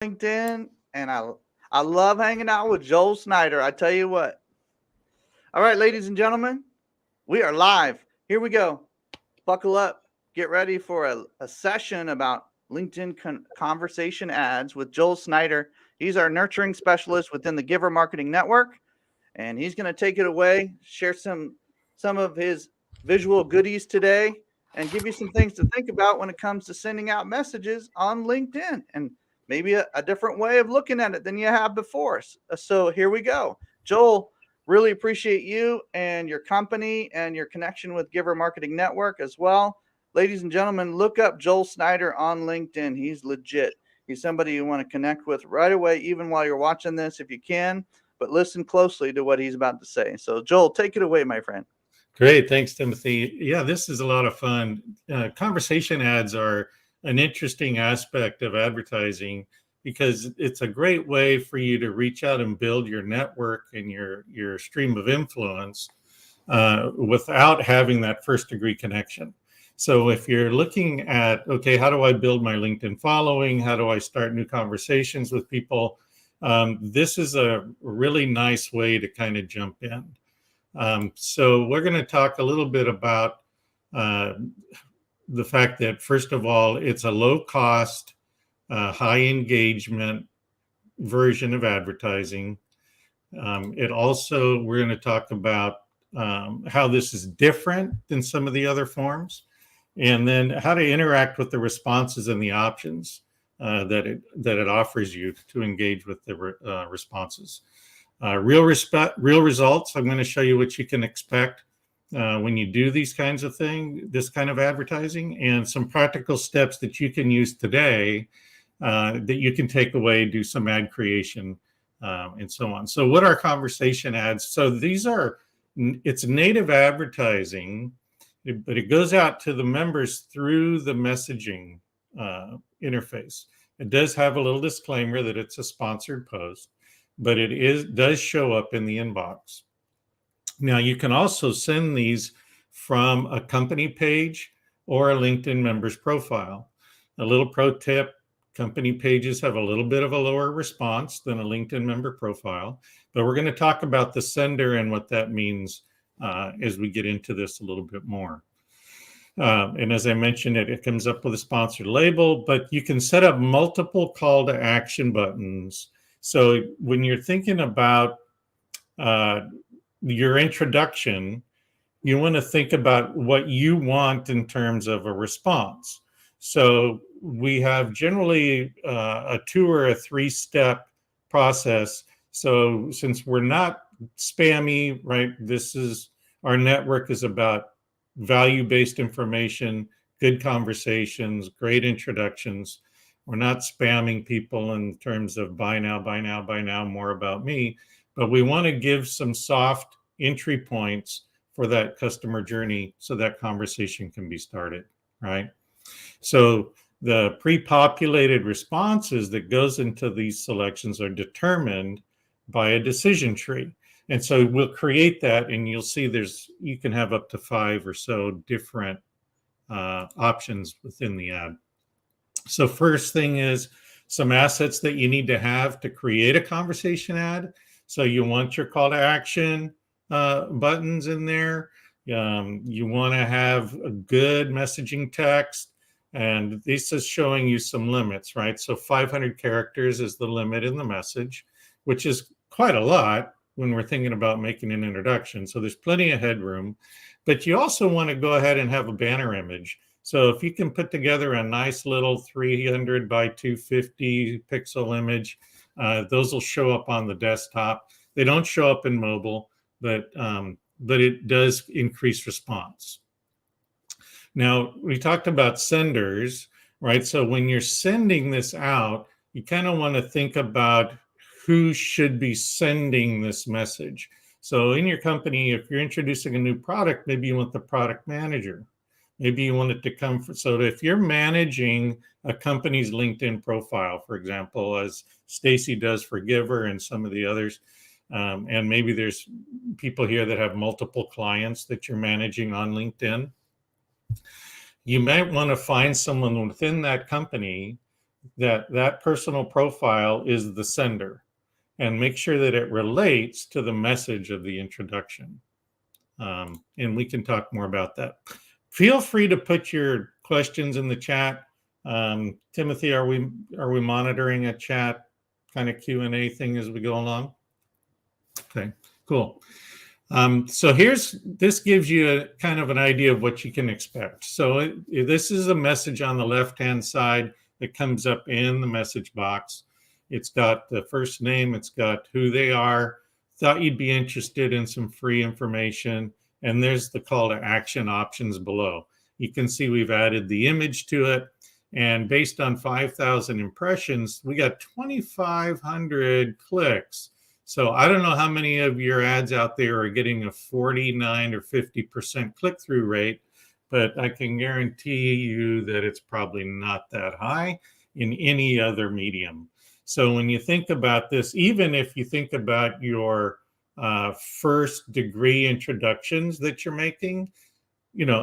LinkedIn, and I love hanging out with Joel Snyder. I tell you what. All right, ladies and gentlemen, we are live. Here we go. Buckle up. Get ready for a session about LinkedIn conversation ads with Joel Snyder. He's our nurturing specialist within the Giver Marketing Network, and he's going to take it away, share some of his visual goodies today, and give you some things to think about when it comes to sending out messages on LinkedIn and maybe a different way of looking at it than you have before. So here we go. Joel, really appreciate you and your company and your connection with Giver Marketing Network as well. Ladies and gentlemen, look up Joel Snyder on LinkedIn. He's legit. He's somebody you want to connect with right away, even while you're watching this, if you can, but listen closely to what he's about to say. So, Joel, take it away, my friend. Great. Thanks, Timothy. Yeah, this is a lot of fun. Conversation ads are an interesting aspect of advertising because it's a great way for you to reach out and build your network and your stream of influence without having that first degree connection. So if you're looking at, okay, how do I build my LinkedIn following? How do I start new conversations with people? This is a really nice way to kind of jump in. So we're going to talk a little bit about the fact that, first of all, it's a low cost, high engagement version of advertising. We're going to talk about how this is different than some of the other forms, and then how to interact with the responses and the options that it offers you to engage with the responses. Real results. I'm going to show you what you can expect when you do these kinds of things, this kind of advertising, and some practical steps that you can use today that you can take away, do some ad creation, and so on. So what are conversation ads? So it's native advertising, but it goes out to the members through the messaging interface. It does have a little disclaimer that it's a sponsored post, but it does show up in the inbox. Now, you can also send these from a company page or a LinkedIn member's profile. A little pro tip, company pages have a little bit of a lower response than a LinkedIn member profile, but we're going to talk about the sender and what that means as we get into this a little bit more. And as I mentioned, it comes up with a sponsored label, but you can set up multiple call to action buttons. So when you're thinking about your introduction, you want to think about what you want in terms of a response. So we have generally a 2 or a 3-step process. So since we're not spammy, right, our network is about value-based information, good conversations, great introductions. We're not spamming people in terms of buy now, buy now, buy now, more about me, but we want to give some soft entry points for that customer journey so that conversation can be started, right? So the pre-populated responses that goes into these selections are determined by a decision tree. And so we'll create that, and you'll see you can have up to 5 or so different options within the ad. So first thing is some assets that you need to have to create a conversation ad. So you want your call to action buttons in there. You want to have a good messaging text. And this is showing you some limits, right? So 500 characters is the limit in the message, which is quite a lot when we're thinking about making an introduction. So there's plenty of headroom. But you also want to go ahead and have a banner image. So if you can put together a nice little 300 by 250 pixel image, those will show up on the desktop. They don't show up in mobile, but it does increase response. Now, we talked about senders, right? So when you're sending this out, you kind of want to think about who should be sending this message. So in your company, if you're introducing a new product, maybe you want the product manager. Maybe you want it to come from, so if you're managing a company's LinkedIn profile, for example, as Stacy does for Giver and some of the others, and maybe there's people here that have multiple clients that you're managing on LinkedIn, you might want to find someone within that company that personal profile is the sender, and make sure that it relates to the message of the introduction. And we can talk more about that. Feel free to put your questions in the chat. Timothy, are we monitoring a chat kind of Q&A thing as we go along? Okay, cool. So this gives you kind of an idea of what you can expect. So this is a message on the left-hand side that comes up in the message box. It's got the first name, it's got who they are, thought you'd be interested in some free information, and there's the call to action options below. You can see we've added the image to it, and based on 5,000 impressions, we got 2,500 clicks. So I don't know how many of your ads out there are getting a 49 or 50% click-through rate, but I can guarantee you that it's probably not that high in any other medium. So when you think about this, even if you think about your first degree introductions that you're making,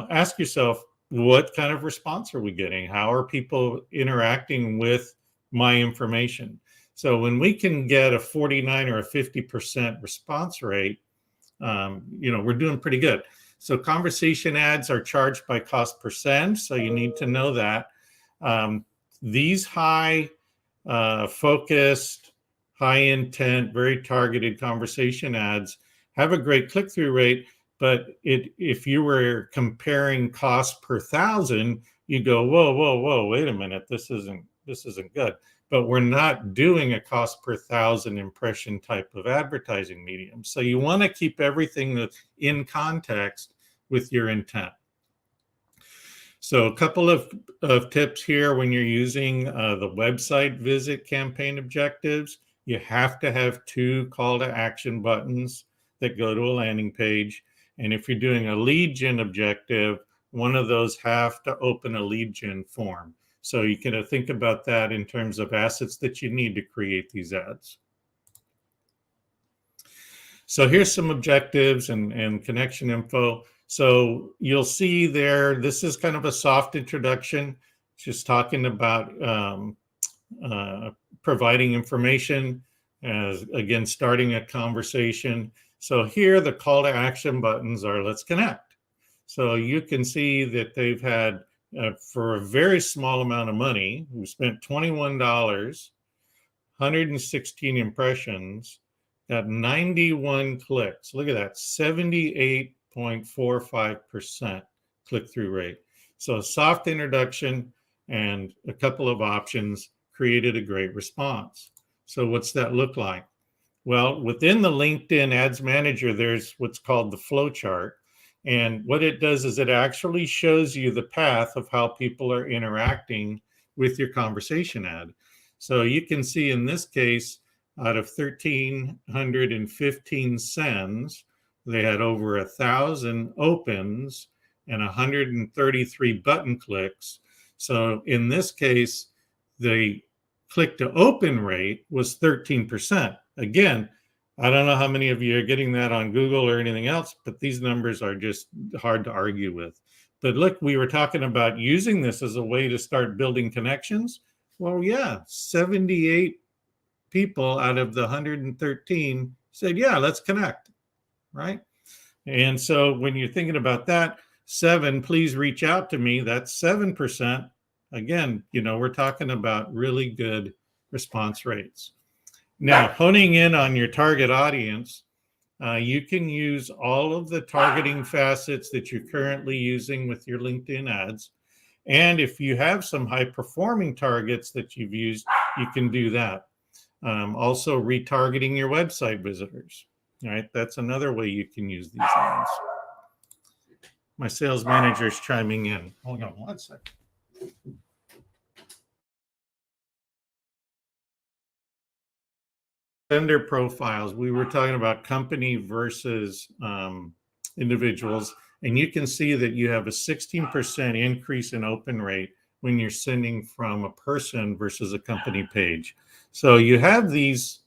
ask yourself, what kind of response are we getting? How are people interacting with my information? So when we can get a 49 or a 50% response rate, we're doing pretty good. So conversation ads are charged by cost per send. So you need to know that. These high focused, high intent, very targeted conversation ads have a great click-through rate, but if you were comparing cost per thousand, you go, whoa, wait a minute, this isn't good. But we're not doing a cost per thousand impression type of advertising medium. So you want to keep everything that's in context with your intent. So a couple of tips here when you're using the website visit campaign objectives. You have to have 2 call to action buttons that go to a landing page. And if you're doing a lead gen objective, one of those have to open a lead gen form. So you can think about that in terms of assets that you need to create these ads. So here's some objectives and connection info. So you'll see there, this is kind of a soft introduction, just talking about providing information, again, starting a conversation. So here the call to action buttons are let's connect. So you can see that they've had, for a very small amount of money, we spent $21, 116 impressions, got 91 clicks. Look at that, 78.45% click-through rate. So a soft introduction and a couple of options created a great response. So what's that look like? Well, within the LinkedIn Ads Manager, there's what's called the flowchart. And what it does is it actually shows you the path of how people are interacting with your conversation ad. So you can see in this case, out of 1,315 sends, they had over 1,000 opens and 133 button clicks. So in this case, the click to open rate was 13%. Again, I don't know how many of you are getting that on Google or anything else, but these numbers are just hard to argue with. But look, we were talking about using this as a way to start building connections. Well, yeah, 78 people out of the 113 said, yeah, let's connect, right? And so when you're thinking about that, 7, please reach out to me, that's 7%. Again, we're talking about really good response rates. Now, honing in on your target audience, you can use all of the targeting facets that you're currently using with your LinkedIn ads. And if you have some high performing targets that you've used, you can do that. Also retargeting your website visitors, right? That's another way you can use these ads. My sales manager is chiming in. Hold on one second. Vendor profiles, we were talking about company versus individuals, and you can see that you have a 16% increase in open rate when you're sending from a person versus a company page. So you have these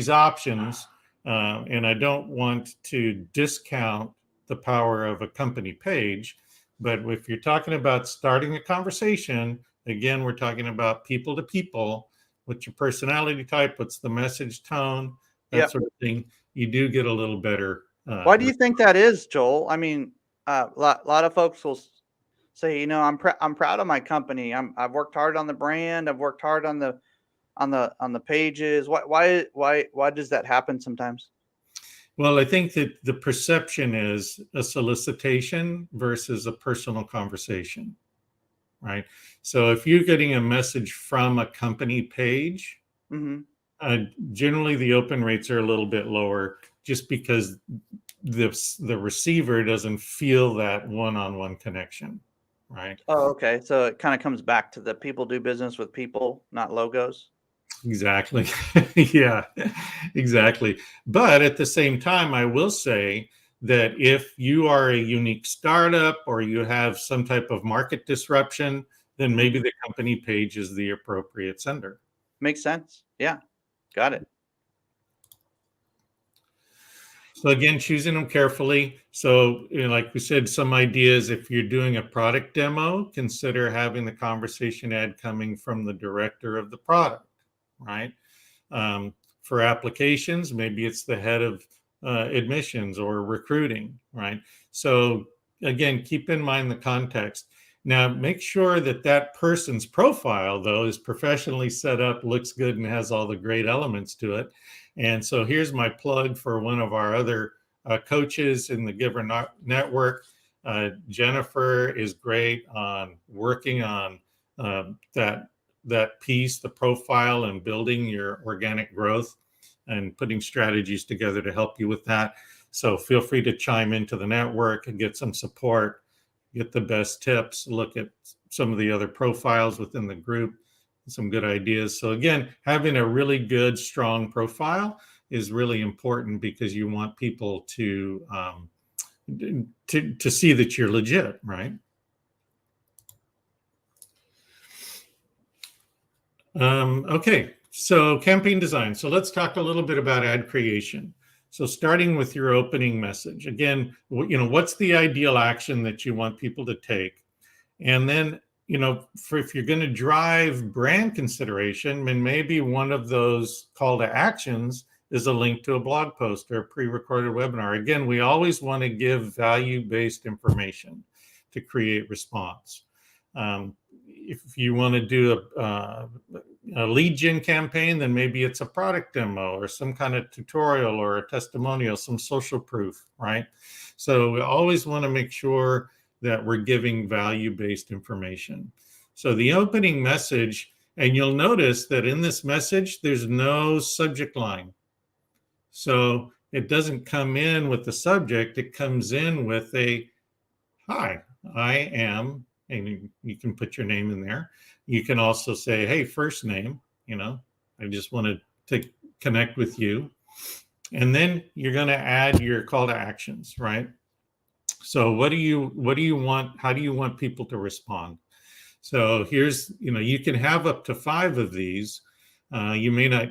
options, and I don't want to discount the power of a company page, but if you're talking about starting a conversation, Again, we're talking about people to people. What's your personality type? What's the message tone? That Yep. sort of thing. You do get a little better. Why do you think that is, Joel? I mean, a lot of folks will say, I'm proud of my company. I've worked hard on the brand. I've worked hard on the pages. Why does that happen sometimes? Well, I think that the perception is a solicitation versus a personal conversation, right? So if you're getting a message from a company page, Mm-hmm. generally the open rates are a little bit lower just because the receiver doesn't feel that one-on-one connection, right? Oh, okay. So it kind of comes back to the people do business with people, not logos. Exactly. Yeah, exactly. But at the same time, I will say that if you are a unique startup or you have some type of market disruption, then maybe Mhm. the company page is the appropriate sender. Makes sense. Yeah. Got it. So again, choosing them carefully. So, like we said, some ideas, if you're doing a product demo, consider having the conversation ad coming from the director of the product, right? For applications, maybe it's the head of admissions or recruiting, right? So again, keep in mind the context. Now, make sure that that person's profile, though, is professionally set up, looks good, and has all the great elements to it. And so here's my plug for one of our other coaches in the Giver Network. Jennifer is great on working on that piece, the profile, and building your organic growth and putting strategies together to help you with that. So feel free to chime into the network and get some support, get the best tips, look at some of the other profiles within the group, some good ideas. So again, having a really good, strong profile is really important because you want people to see that you're legit, right? Okay, so campaign design. So let's talk a little bit about ad creation. So starting with your opening message, again, what's the ideal action that you want people to take? And then, if you're going to drive brand consideration, then maybe one of those call to actions is a link to a blog post or a pre-recorded webinar. Again, we always want to give value-based information to create response. If you want to do a lead gen campaign, then maybe it's a product demo or some kind of tutorial or a testimonial, some social proof, right? So we always want to make sure that we're giving value-based information. So the opening message, and you'll notice that in this message, there's no subject line. So it doesn't come in with the subject, it comes in with a, hi, I am, and you can put your name in there. You can also say, hey, first name, I just wanted to connect with you. And then you're going to add your call to actions, right? So what do you want? How do you want people to respond? So here's, you can have up to 5 of these. You may not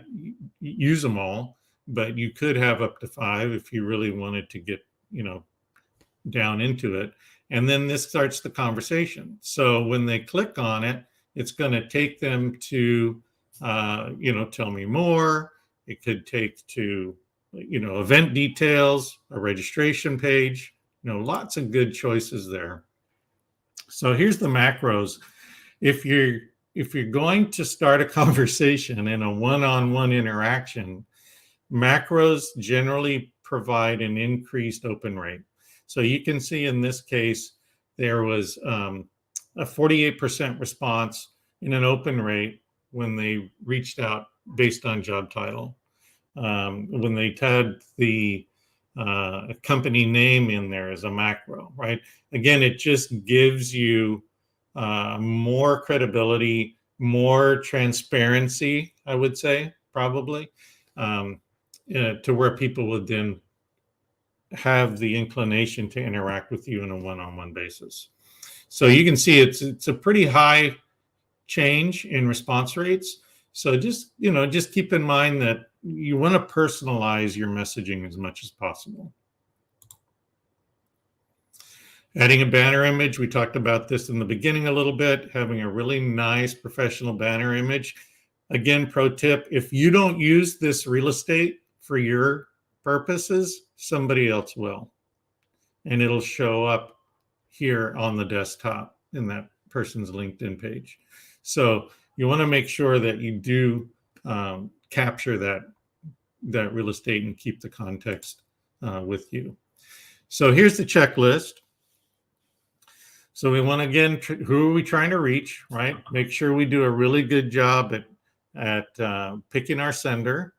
use them all, but you could have up to 5 if you really wanted to get, down into it. And then this starts the conversation. So when they click on it, it's going to take them to, tell me more. It could take to, event details, a registration page, lots of good choices there. So here's the macros. If you're going to start a conversation in a one-on-one interaction, macros generally provide an increased open rate. So you can see in this case, there was a 48% response in an open rate when they reached out based on job title. When they had the company name in there as a macro, right? Again, it just gives you more credibility, more transparency, I would say, probably, to where people would then have the inclination to interact with you on a one-on-one basis. So you can see it's a pretty high change in response rates. So just keep in mind that you want to personalize your messaging as much as possible. Adding a banner image, we talked about this in the beginning a little bit, having a really nice professional banner image. Again, pro tip, if you don't use this real estate for your purposes, somebody else will. And it'll show up here on the desktop in that person's LinkedIn page. So you want to make sure that you do capture that real estate and keep the context with you. So here's the checklist. So we want to, again, who are we trying to reach, right? Make sure we do a really good job at picking our sender,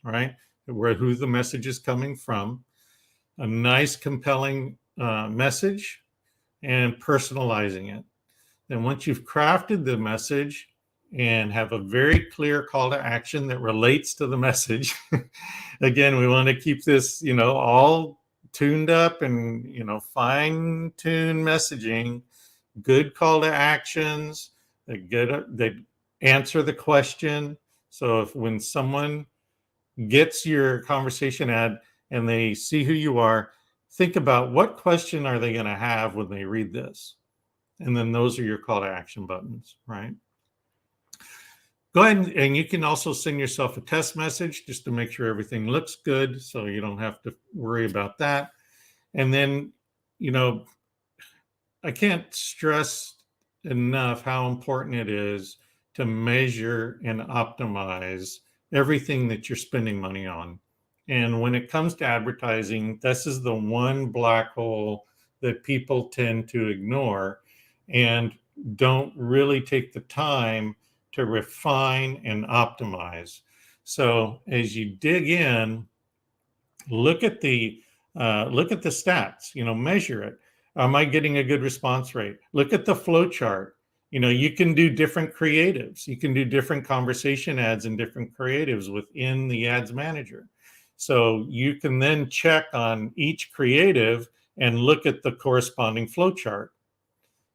right? Who the message is coming from. A nice, compelling message and personalizing it. Then once you've crafted the message and have a very clear call to action that relates to the message, again, we want to keep this, all tuned up and, fine-tuned messaging, good call to actions, that answer the question. So when someone gets your conversation ad and they see who you are, think about what question are they going to have when they read this? And then those are your call to action buttons, right? Go ahead and you can also send yourself a test message just to make sure everything looks good, so you don't have to worry about that. And then, I can't stress enough how important it is to measure and optimize everything that you're spending money on. And when it comes to advertising, this is the one black hole that people tend to ignore and don't really take the time to refine and optimize. So as you dig in, look at the stats, measure it. Am I getting a good response rate? Look at the flow chart. You can do different creatives. You can do different conversation ads and different creatives within the ads manager. So you can then check on each creative and look at the corresponding flow chart.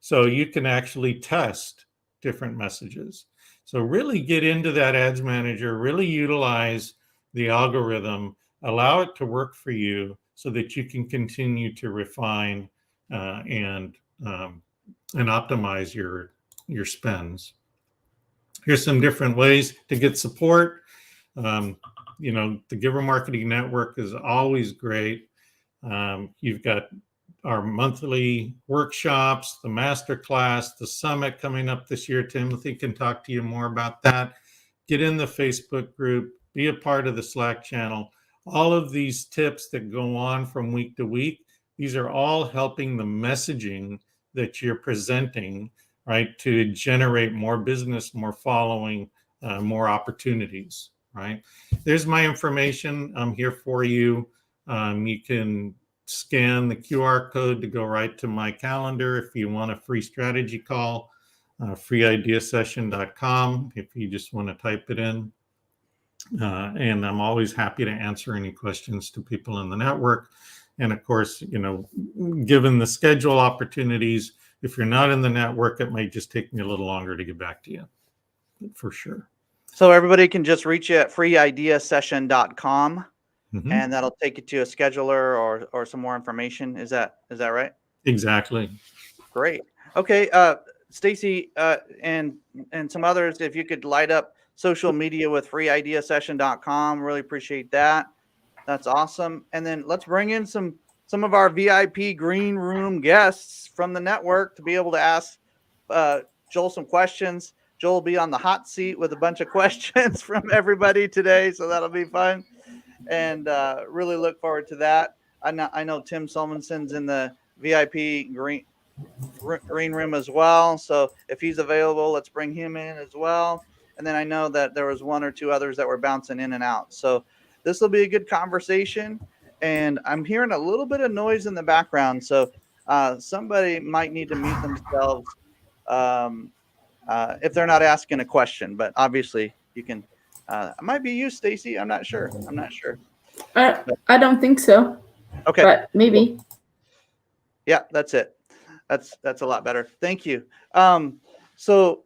So you can actually test different messages. So really get into that ads manager, really utilize the algorithm, allow it to work for you so that you can continue to refine and optimize your spends. Here's some different ways to get support. The Giver Marketing Network is always great. You've got our monthly workshops, the masterclass, the summit coming up this year. Timothy can talk to you more about that. Get in the Facebook group, be a part of the Slack channel. All of these tips that go on from week to week, these are all helping the messaging that you're presenting, right, to generate more business, more following, more opportunities, right? There's my information. I'm here for you. You can scan the QR code to go right to my calendar if you want a free strategy call, freeideasession.com if you just want to type it in. And I'm always happy to answer any questions to people in the network. And of course, given the schedule opportunities, if you're not in the network, it might just take me a little longer to get back to you, for sure. So everybody can just reach you at freeideasession.com. Mm-hmm. And that'll take you to a scheduler or some more information. Is that right? Exactly. Great. Okay, Stacy and some others, if you could light up social media with freeideasession.com, really appreciate that. That's awesome. And then let's bring in some of our VIP green room guests from the network to be able to ask Joel some questions. Joel will be on the hot seat with a bunch of questions from everybody today, so that'll be fun. And really look forward to that. I know Tim Solmonson's in the VIP green room as well. So if he's available, let's bring him in as well. And then I know that there was one or two others that were bouncing in and out. So this will be a good conversation. And I'm hearing a little bit of noise in the background. So somebody might need to mute themselves if they're not asking a question. But obviously you can. It might be you, Stacy. I'm not sure. I don't think so. Okay. But maybe. Cool. Yeah, that's it. That's a lot better. Thank you. So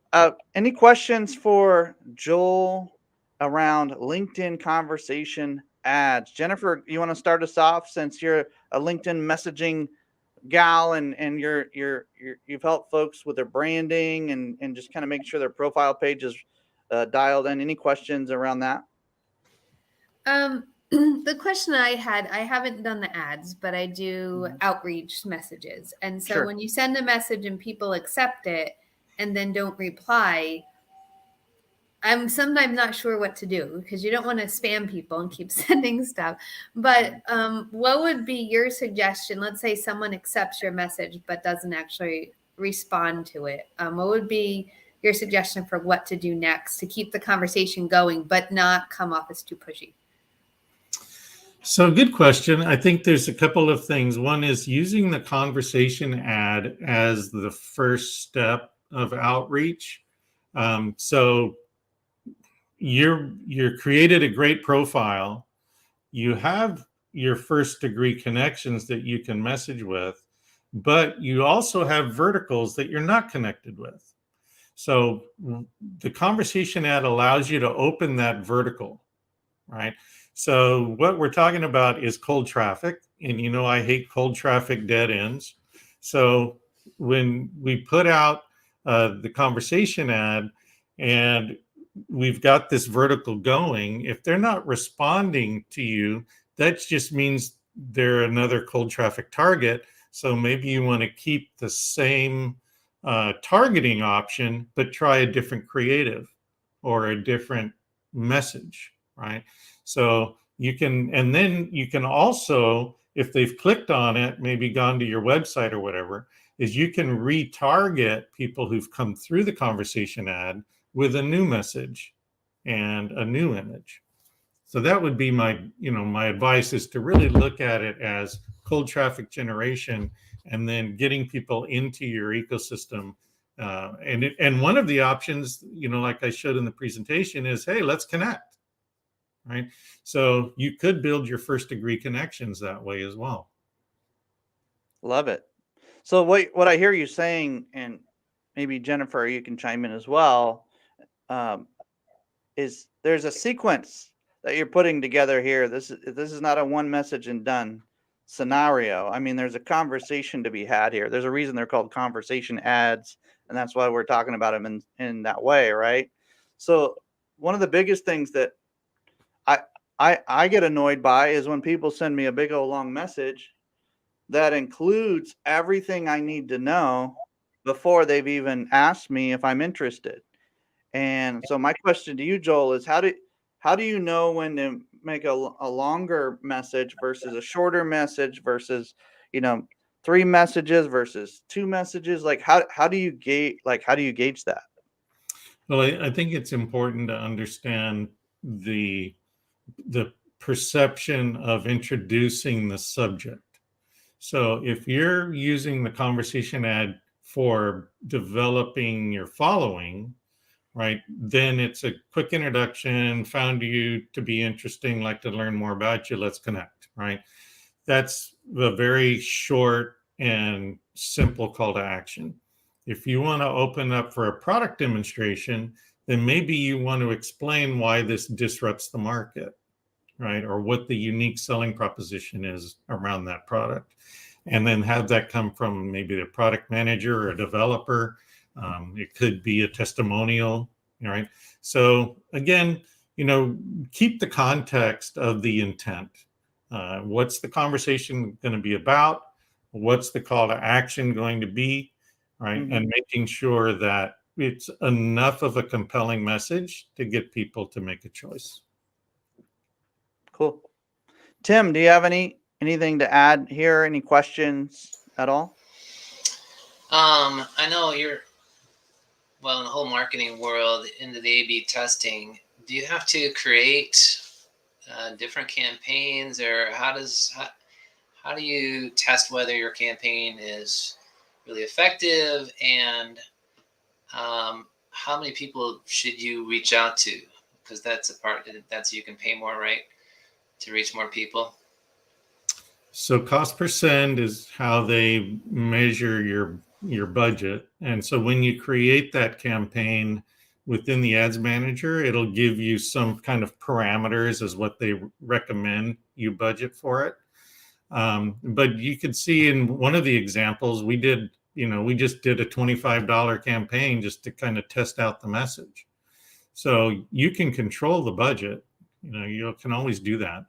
any questions for Joel around LinkedIn conversation ads? Jennifer, you want to start us off since you're a LinkedIn messaging gal, and you've helped folks with their branding and just kind of making sure their profile page is dialed in. Any questions around that? The question I had, I haven't done the ads, but I do outreach messages. And so Sure. when you send a message and people accept it and then don't reply, I'm sometimes not sure what to do, because you don't want to spam people and keep sending stuff. But what would be your suggestion? Let's say someone accepts your message but doesn't actually respond to it. What would be your suggestion for what to do next to keep the conversation going but not come off as too pushy? So good question. I think there's a couple of things. One is using the conversation ad as the first step of outreach. So you're created a great profile. You have your first degree connections that you can message with, but you also have verticals that you're not connected with. So the conversation ad allows you to open that vertical, right? So what we're talking about is cold traffic. And I hate cold traffic dead ends. So when we put out the conversation ad and we've got this vertical going, if they're not responding to you, that just means they're another cold traffic target. So maybe you want to keep the same targeting option, but try a different creative or a different message, right? So and then you can also, if they've clicked on it, maybe gone to your website or whatever, is you can retarget people who've come through the conversation ad with a new message and a new image. So that would be my advice, is to really look at it as cold traffic generation and then getting people into your ecosystem. And one of the options, like I showed in the presentation, is, hey, let's connect, right? So you could build your first degree connections that way as well. Love it. So what I hear you saying, and maybe Jennifer, you can chime in as well, is there's a sequence that you're putting together here. This is not a one message and done scenario. I mean, there's a conversation to be had here. There's a reason they're called conversation ads, and that's why we're talking about them in that way, right? So one of the biggest things that I get annoyed by is when people send me a big old long message that includes everything I need to know before they've even asked me if I'm interested. And so my question to you, Joel, is how do you know when to make a longer message versus a shorter message versus 3 messages versus 2 messages? Like how do you gauge that? Well, I think it's important to understand the perception of introducing the subject. So if you're using the conversation ad for developing your following, right, then it's a quick introduction, found you to be interesting, like to learn more about you, let's connect, right? That's a very short and simple call to action. If you want to open up for a product demonstration, then maybe you want to explain why this disrupts the market, right? Or what the unique selling proposition is around that product. And then have that come from maybe the product manager or a developer. It could be a testimonial, right? So again, keep the context of the intent. What's the conversation going to be about? What's the call to action going to be, right? Mm-hmm. And making sure that it's enough of a compelling message to get people to make a choice. Cool. Tim, do you have anything to add here? Any questions at all? I know you're in the whole marketing world, into the A/B testing. Do you have to create different campaigns, or how do you test whether your campaign is really effective, and how many people should you reach out to? Because that's a part that's you can pay more, right, to reach more people. So cost per send is how they measure your budget. And so when you create that campaign within the ads manager, it'll give you some kind of parameters as what they recommend you budget for it. But you could see in one of the examples we did, we just did a $25 campaign just to kind of test out the message. So you can control the budget. You can always do that.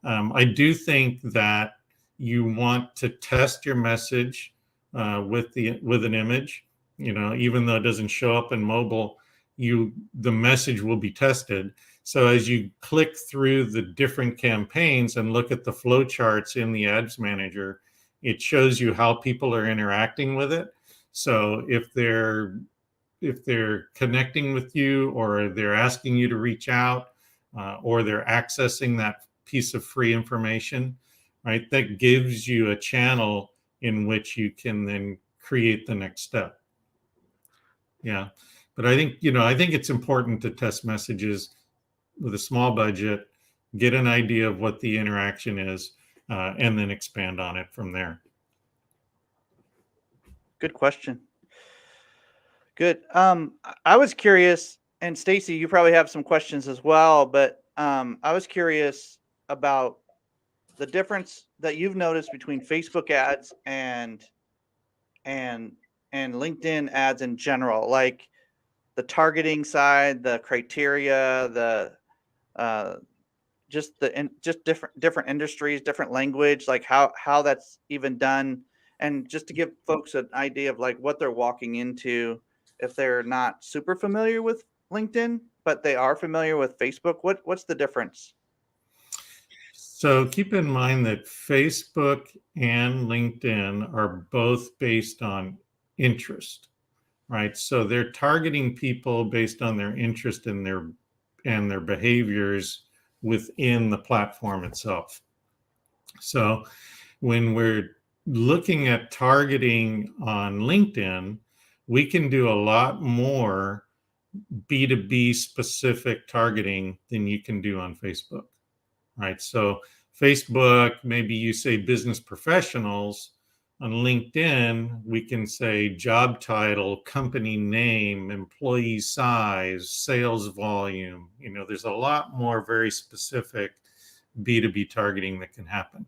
I do think that you want to test your message with an image. Even though it doesn't show up in mobile, the message will be tested. So as you click through the different campaigns and look at the flow charts in the Ads Manager, it shows you how people are interacting with it. So if they're connecting with you, or they're asking you to reach out, or they're accessing that piece of free information, right, that gives you a channel in which you can then create the next step. Yeah. But I think it's important to test messages with a small budget, get an idea of what the interaction is, and then expand on it from there. Good question. Good. I was curious, and Stacy, you probably have some questions as well, but I was curious about the difference that you've noticed between Facebook ads and LinkedIn ads in general, like the targeting side, the criteria, the just different industries, different language, like how that's even done, and just to give folks an idea of like what they're walking into if they're not super familiar with LinkedIn, but they are familiar with Facebook. What's the difference? So keep in mind that Facebook and LinkedIn are both based on interest, right? So they're targeting people based on their interest and their behaviors within the platform itself. So when we're looking at targeting on LinkedIn, we can do a lot more B2B specific targeting than you can do on Facebook, right? So Facebook, maybe you say business professionals. On LinkedIn, we can say job title, company name, employee size, sales volume. There's a lot more very specific B2B targeting that can happen.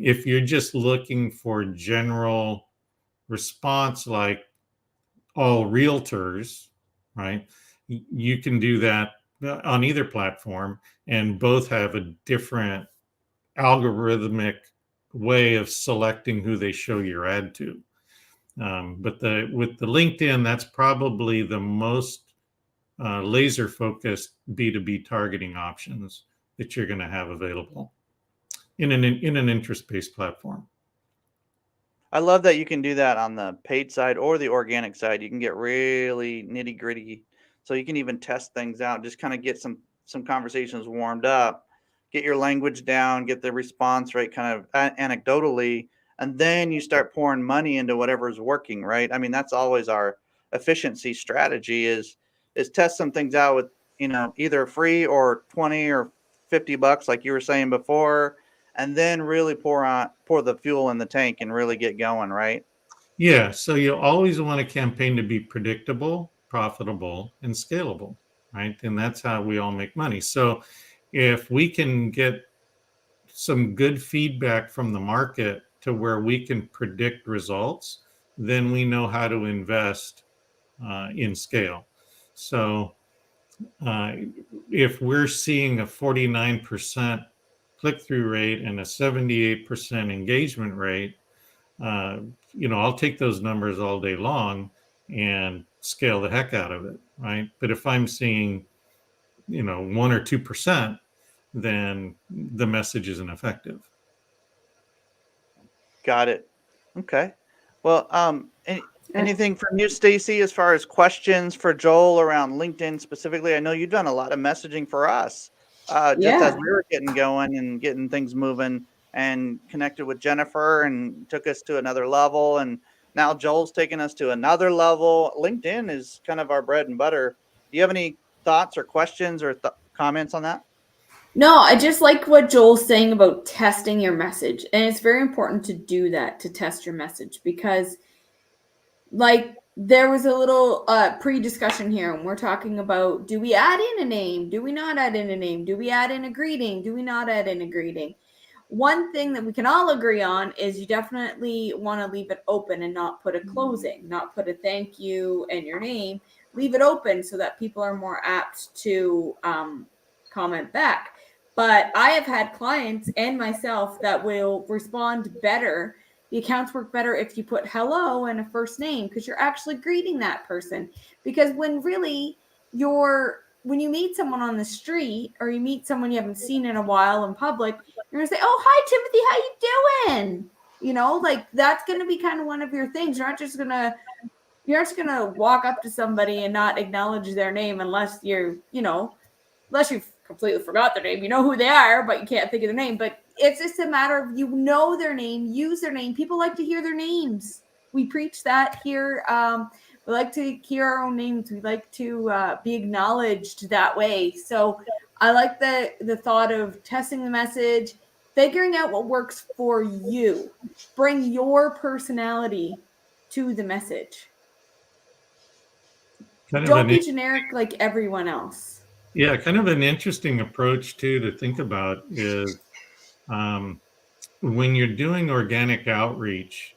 If you're just looking for general response, like all realtors, right, you can do that on either platform, and both have a different algorithmic way of selecting who they show your ad to. But with the LinkedIn, that's probably the most laser focused B2B targeting options that you're going to have available in an interest-based platform. I love that you can do that on the paid side or the organic side. You can get really nitty gritty. So you can even test things out, just kind of get some conversations warmed up, get your language down, get the response rate kind of anecdotally, and then you start pouring money into whatever's working, right? I mean, that's always our efficiency strategy is test some things out with, either free or 20 or 50 bucks, like you were saying before, and then really pour the fuel in the tank and really get going, right? Yeah. So you always want a campaign to be predictable, profitable, and scalable, right? And that's how we all make money. So if we can get some good feedback from the market to where we can predict results, then we know how to invest in scale. So if we're seeing a 49% click-through rate and a 78% engagement rate, I'll take those numbers all day long and scale the heck out of it, right? But if I'm seeing, 1 or 2%, then the message isn't effective. Got it. Okay. Well, anything from you, Stacy, as far as questions for Joel around LinkedIn specifically? I know you've done a lot of messaging for us, just as we were getting going and getting things moving, and connected with Jennifer and took us to another level. And now Joel's taking us to another level. LinkedIn is kind of our bread and butter. Do you have any thoughts or questions or comments on that? No, I just like what Joel's saying about testing your message. And it's very important to do that, to test your message, because like there was a little pre-discussion here, and we're talking about, do we add in a name? Do we not add in a name? Do we add in a greeting? Do we not add in a greeting? one thing that we can all agree on is you definitely want to leave it open and not put a closing, not put a thank you and your name. Leave it open so that people are more apt to comment back. But I have had clients and myself that will respond better. The accounts work better if you put hello and a first name, because you're actually greeting that person. Because when really when you meet someone on the street or you meet someone you haven't seen in a while in public, you're going to say, oh, hi, Timothy, how you doing? You know, like that's going to be kind of one of your things. You're not just going to walk up to somebody and not acknowledge their name unless unless you've completely forgot their name. You know who they are, but you can't think of their name. But it's just a matter of their name, use their name. People like to hear their names. We preach that here. We like to hear our own names. We like to be acknowledged that way. So I like the thought of testing the message, figuring out what works for you. Bring your personality to the message. Don't be generic like everyone else. Yeah, kind of an interesting approach too to think about is when you're doing organic outreach,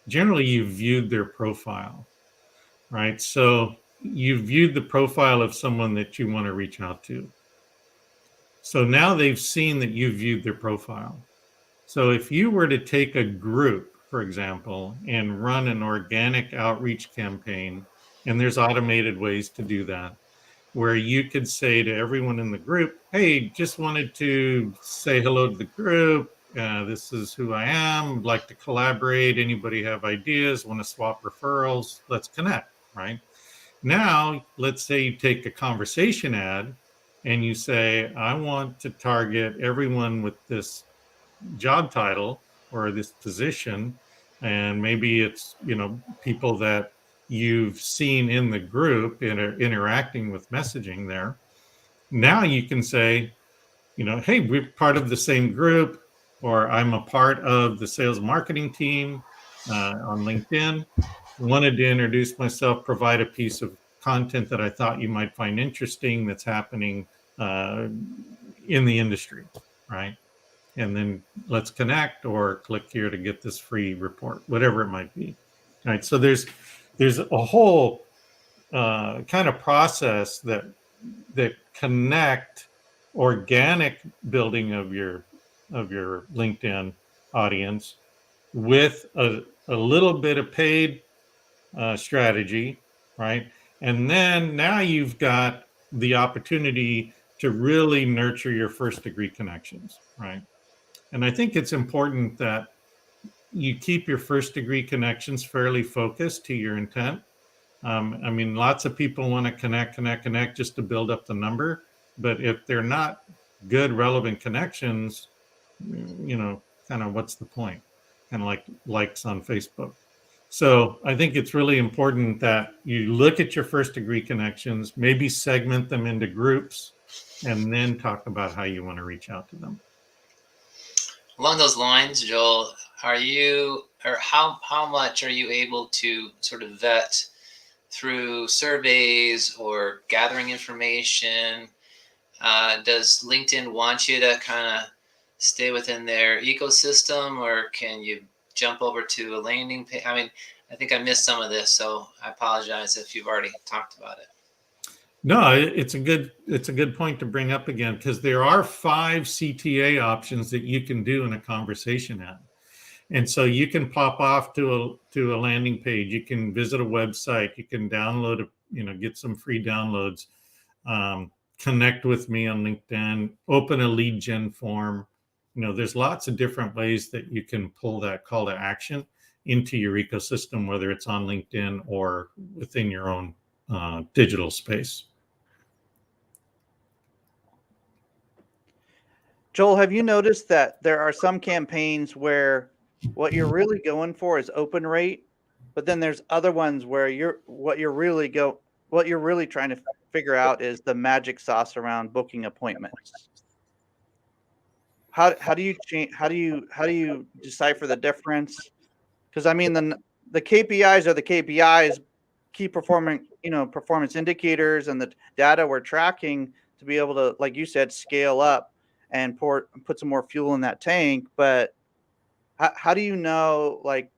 generally you've viewed their profile, right? So you've viewed the profile of someone that you want to reach out to. So now they've seen that you've viewed their profile. So if you were to take a group, for example, and run an organic outreach campaign, and there's automated ways to do that, where you could say to everyone in the group, hey, just wanted to say hello to the group. This is who I am. I'd like to collaborate. Anybody have ideas? Want to swap referrals? Let's connect, right? Now, let's say you take a conversation ad and you say, I want to target everyone with this job title or this position. And maybe it's, people that you've seen in the group interacting with messaging there. Now you can say, hey, we're part of the same group, or I'm a part of the sales marketing team on LinkedIn. Wanted to introduce myself, provide a piece of content that I thought you might find interesting that's happening in the industry, right? And then let's connect, or click here to get this free report, whatever it might be. All right. So there's a whole kind of process that connect organic building of your LinkedIn audience with a little bit of paid strategy, right? And then now you've got the opportunity to really nurture your first degree connections, right? And I think it's important that you keep your first degree connections fairly focused to your intent. I mean, lots of people want to connect just to build up the number. But if they're not good, relevant connections, kind of what's the point? Kind of like likes on Facebook. So I think it's really important that you look at your first degree connections, maybe segment them into groups, and then talk about how you want to reach out to them. Along those lines, Joel, how much are you able to sort of vet through surveys or gathering information? Does LinkedIn want you to kind of stay within their ecosystem, or can you jump over to a landing page? I mean, I think I missed some of this, so I apologize if you've already talked about it. No, it's a good point to bring up again, because there are 5 CTA options that you can do in a conversation ad. And so you can pop off to a landing page. You can visit a website. You can download, get some free downloads. Connect with me on LinkedIn. Open a lead gen form. There's lots of different ways that you can pull that call to action into your ecosystem, whether it's on LinkedIn or within your own digital space. Joel, have you noticed that there are some campaigns where what you're really going for is open rate, but then there's other ones where what you're really trying to figure out is the magic sauce around booking appointments? How do you decipher the difference? Because I mean the KPIs are the KPIs, key performance indicators, and the data we're tracking to be able to, like you said, scale up and put some more fuel in that tank. But how do you know, like,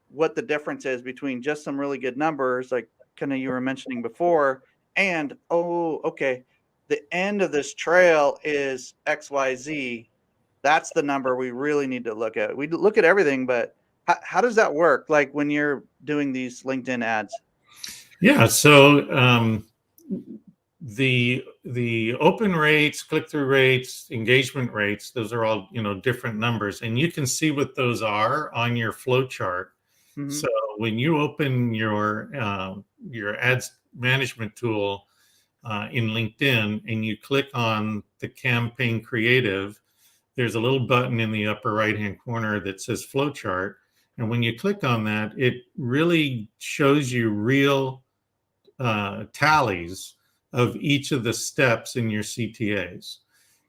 what the difference is between just some really good numbers, like kind of you were mentioning before, and, oh, okay, the end of this trail is XYZ. That's the number we really need to look at. We look at everything, but how does that work? Like when you're doing these LinkedIn ads? Yeah. So the open rates, click-through rates, engagement rates, those are all, different numbers, and you can see what those are on your flow chart. Mhm. So when you open your ads management tool in LinkedIn and you click on the campaign creative, there's a little button in the upper right-hand corner that says flow chart. And when you click on that, it really shows you real tallies of each of the steps in your CTAs.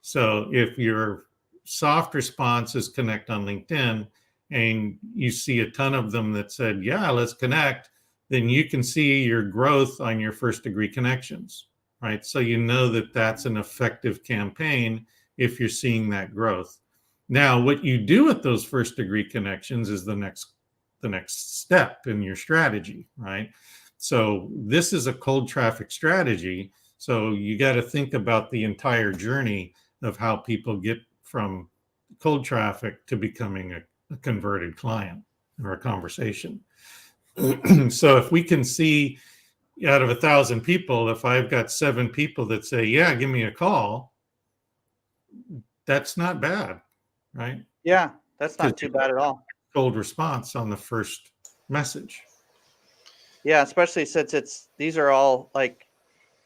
So if your soft response is connect on LinkedIn and you see a ton of them that said, yeah, let's connect, then you can see your growth on your first degree connections, right? So you know that that's an effective campaign if you're seeing that growth. Now, what you do with those first degree connections is the next step in your strategy, right? So this is a cold traffic strategy. So you got to think about the entire journey of how people get from cold traffic to becoming a converted client or a conversation. So if we can see out of 1,000 people, if I've got 7 people that say, yeah, give me a call, that's not bad, right? Yeah, that's not Because too bad at all. cold response on the first message. Yeah, especially since these are all like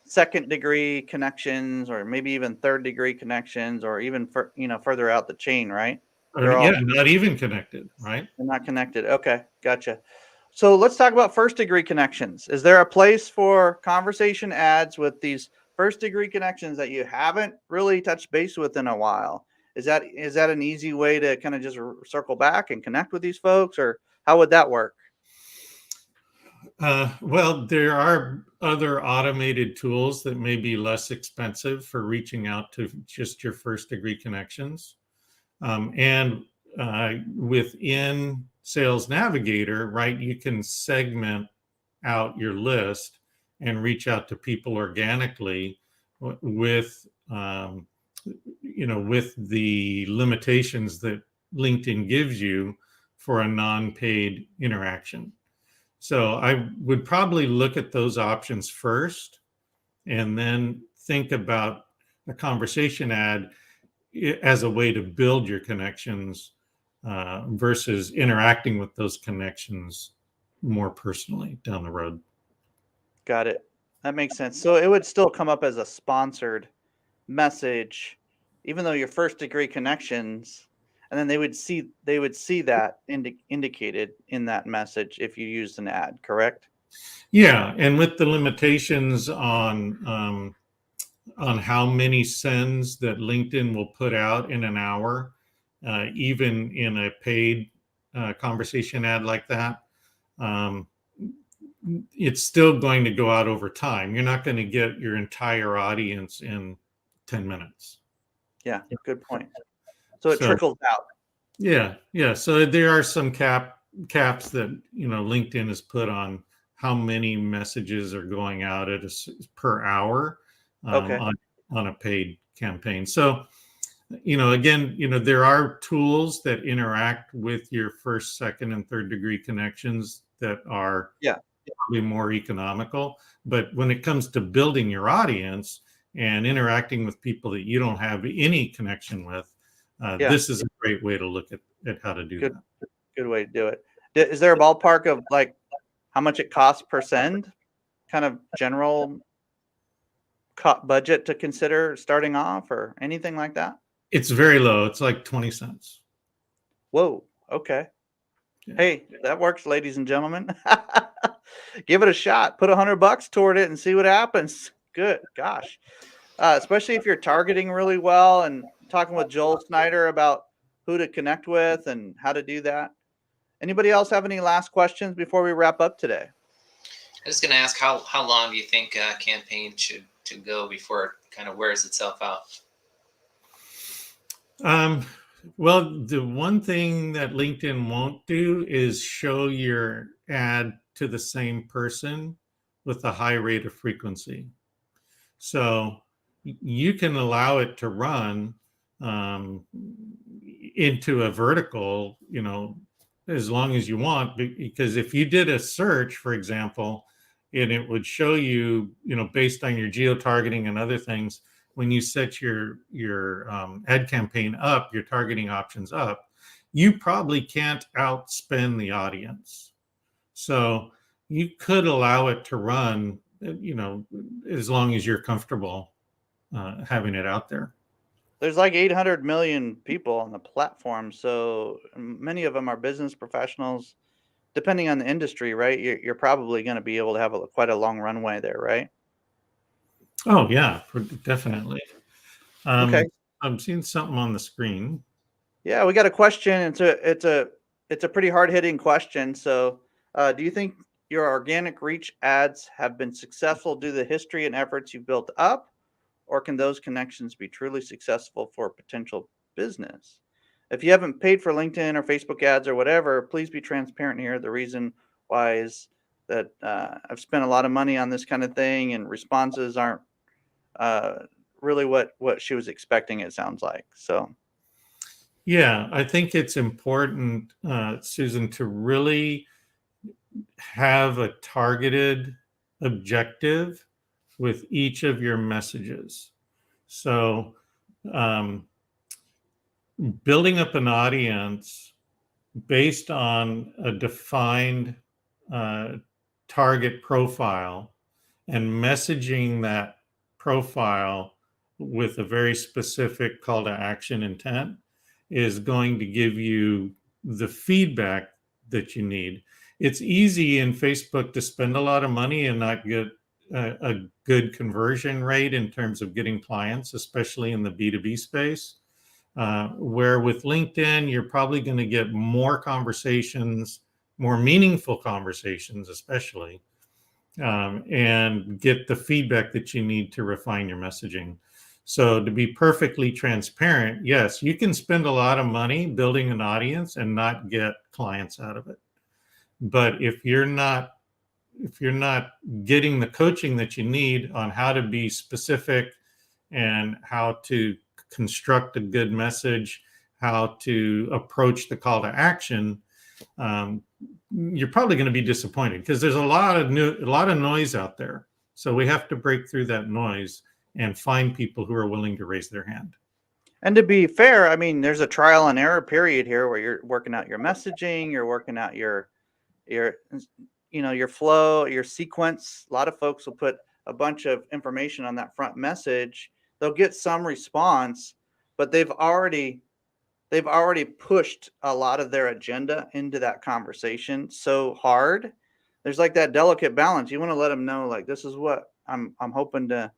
second degree connections, or maybe even third degree connections, or even further out the chain, right? They're all Not even connected, right? they're not connected. Okay, gotcha. So let's talk about first degree connections. Is there a place for conversation ads with these first degree connections that you haven't really touched base with in a while? Is that an easy way to kind of just circle back and connect with these folks, or how would that work? Well, there are other automated tools that may be less expensive for reaching out to just your first degree connections. And within Sales Navigator, right, you can segment out your list and reach out to people organically with, with the limitations that LinkedIn gives you for a non-paid interaction. So I would probably look at those options first and then think about a conversation ad as a way to build your connections versus interacting with those connections more personally down the road. Got it. That makes sense. So it would still come up as a sponsored message, even though your first degree connections, and then they would see that indicated in that message if you used an ad, correct? Yeah, and with the limitations on how many sends that LinkedIn will put out in an hour, even in a paid conversation ad like that, it's still going to go out over time. You're not going to get your entire audience in 10 minutes. Yeah, good point. So it trickles out. Yeah. So there are some caps that LinkedIn has put on how many messages are going out at per hour on a paid campaign. So again, there are tools that interact with your first, second, and third degree connections that are probably more economical. But when it comes to building your audience and interacting with people that you don't have any connection with, this is a great way to look at how to do that. Good way to do it. Is there a ballpark of like how much it costs per send? Kind of general budget to consider starting off, or anything like that? It's very low. It's like 20 cents. Whoa. Okay. Yeah. Hey, that works, ladies and gentlemen. Give it a shot. Put $100 toward it and see what happens. Good gosh. Especially if you're targeting really well and talking with Joel Snyder about who to connect with and how to do that. Anybody else have any last questions before we wrap up today? I was going to ask how long do you think a campaign should go before it kind of wears itself out? Well, the one thing that LinkedIn won't do is show your ad to the same person with a high rate of frequency. So you can allow it to run into a vertical, as long as you want, because if you did a search, for example, and it would show you, based on your geo-targeting and other things, when you set your ad campaign up, your targeting options up, you probably can't outspend the audience. So you could allow it to run, as long as you're comfortable having it out there. There's like 800 million people on the platform, so many of them are business professionals. Depending on the industry, right? You're probably going to be able to have quite a long runway there, right? Oh yeah, definitely. Okay. I'm seeing something on the screen. Yeah, we got a question. It's a pretty hard hitting question. So, do you think your organic reach ads have been successful due to the history and efforts you've built up, or can those connections be truly successful for potential business? If you haven't paid for LinkedIn or Facebook ads or whatever, please be transparent here. The reason why is that I've spent a lot of money on this kind of thing, and responses aren't uh, really what she was expecting. It sounds like so. Yeah, I think it's important, Susan, to really have a targeted objective with each of your messages. So, building up an audience based on a defined target profile and messaging that profile with a very specific call to action intent is going to give you the feedback that you need. It's easy in Facebook to spend a lot of money and not get a good conversion rate in terms of getting clients, especially in the B2B space. Where with LinkedIn, you're probably going to get more conversations, more meaningful conversations, especially, and get the feedback that you need to refine your messaging. So to be perfectly transparent, yes, you can spend a lot of money building an audience and not get clients out of it. But if you're not getting the coaching that you need on how to be specific and how to construct a good message, how to approach the call to action, you're probably going to be disappointed because there's a lot of noise out there. So we have to break through that noise and find people who are willing to raise their hand. And to be fair, I mean, there's a trial and error period here where you're working out your messaging, you're working out your flow, your sequence. A lot of folks will put a bunch of information on that front message. They'll get some response, but they've already pushed a lot of their agenda into that conversation so hard. There's like that delicate balance. You want to let them know, like, this is what I'm hoping to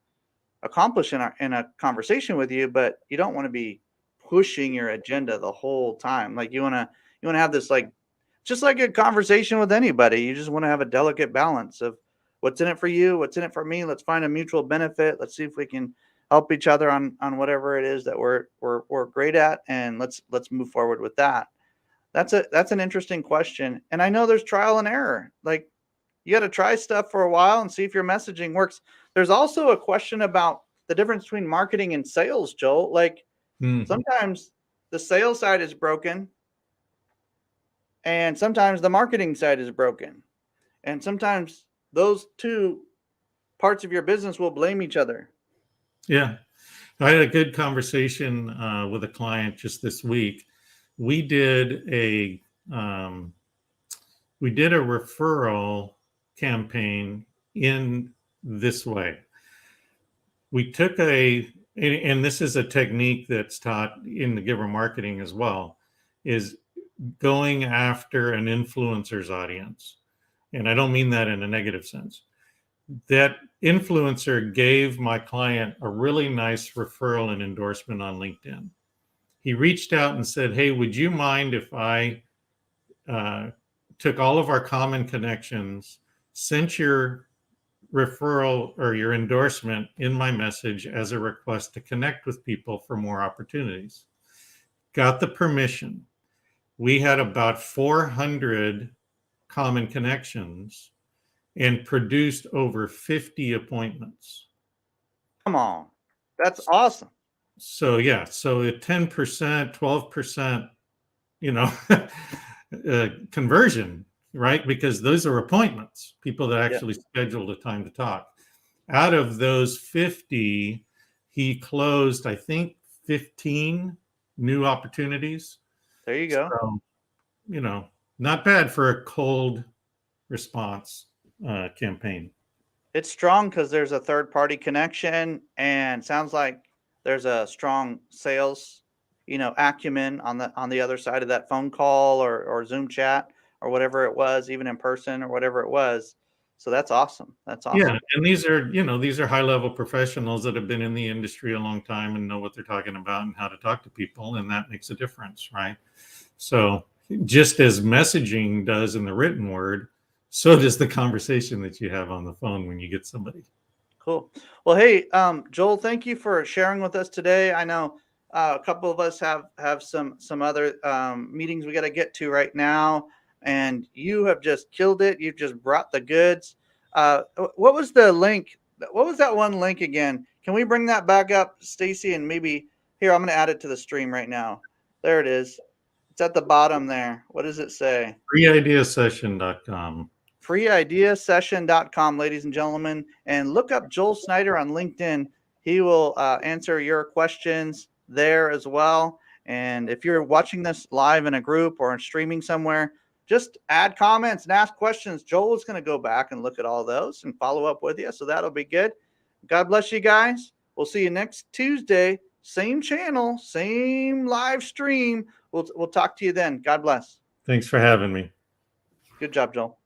accomplish in a conversation with you, but you don't want to be pushing your agenda the whole time. Like you want to have this, like, just like a conversation with anybody. You just want to have a delicate balance of what's in it for you, what's in it for me. Let's find a mutual benefit. Let's see if we can help each other on whatever it is that we're great at, and let's move forward with that. That's an interesting question, and I know there's trial and error. Like, you got to try stuff for a while and see if your messaging works. There's also a question about the difference between marketing and sales, Joel. Like, sometimes the sales side is broken, and sometimes the marketing side is broken, and sometimes those two parts of your business will blame each other. Yeah. I had a good conversation with a client just this week. We did a referral campaign in this way. We took and this is a technique that's taught in the giver marketing as well, is going after an influencer's audience. And I don't mean that in a negative sense. That influencer gave my client a really nice referral and endorsement on LinkedIn. He reached out and said, hey, would you mind if I took all of our common connections, sent your referral or your endorsement in my message as a request to connect with people for more opportunities? got the permission. We had about 400 common connections and produced over 50 appointments. Come on. That's awesome. So yeah, so at 10%, 12%, conversion, right? Because those are appointments, people that actually scheduled a time to talk. Out of those 50, he closed, I think, 15 new opportunities. There you go. So, not bad for a cold response campaign. It's strong because there's a third party connection, and sounds like there's a strong sales, acumen on the other side of that phone call or Zoom chat or whatever it was, even in person or whatever it was. So that's awesome. That's awesome. Yeah, and these are high level professionals that have been in the industry a long time and know what they're talking about and how to talk to people, and that makes a difference, right? So just as messaging does in the written word, so does the conversation that you have on the phone when you get somebody. Cool. Well, hey, Joel, thank you for sharing with us today. I know a couple of us have some other meetings we got to get to right now, and you have just killed it. You've just brought the goods. What was the link? What was that one link again? Can we bring that back up, Stacy? And maybe here, I'm going to add it to the stream right now. There it is. It's at the bottom there. What does it say? Freeideasession.com. freeideasession.com, ladies and gentlemen, and look up Joel Snyder on LinkedIn. He will answer your questions there as well. And if you're watching this live in a group or in streaming somewhere, just add comments and ask questions. Joel is going to go back and look at all those and follow up with you. So that'll be good. God bless you guys. We'll see you next Tuesday. Same channel, same live stream. We'll talk to you then. God bless. Thanks for having me. Good job, Joel.